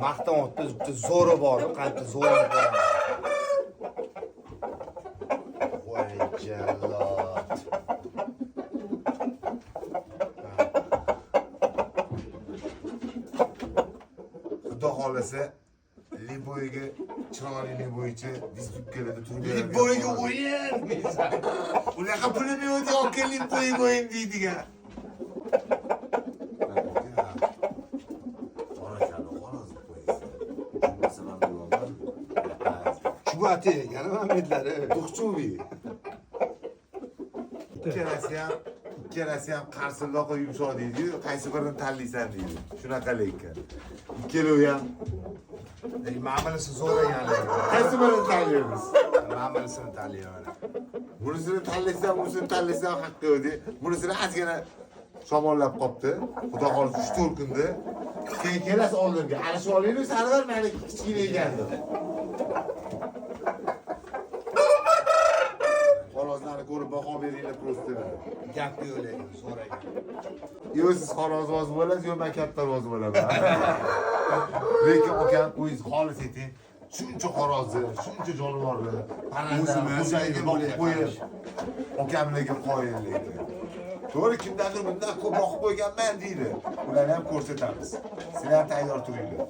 Maqtamoqda bitta zo'ri bor, qancha zo'rini ko'raman. Voy jallod. Xudo xolasa Liboyga chiroyli Liboychi distributkalarda turgan. Liboyga o'yin. Unaqa pulim yo'q, yoki Liboyga o'yin deydigan. Chubati, yana Muhammadlari. To'qchuvi. Ikkalasi ham qarsilloq yumshoq deydi. Qaysi birini tanlaysan deydi. Shunaqa lekin. Ikkalovi ham Ma'milisi zo'r ekanlar. qaysi birini tanlaymiz? Ma'milisini tanlayman. Bunisini tanlasam, bunisini tanlasam haqqi yo'q. Bunisini ozgina shamollab qopti. Xudo xolisa 3-4 kunda. Keyin kelasiz oldimga. Ana shu olaylik, sarvar meni kichkina ekandi. Xorozlarni ko'rib baho beringlar prosta. Gap yo'q lekin, zo'r ekan. Yo siz xorozvoz bo'lasiz, yo men katta roz bo'laman. Lekin akam o'zingiz xolis eting. Shuncha xorozi, shuncha jonivorni, O'zimiz xo'jayini boqib qo'yib, akamlarga qo'ying lekin. To'g'ri, kimdandir bundan ko'p boqib qo'yganman deydi. Ularni ham ko'rsatamiz. Sizlar tayyor turinglar.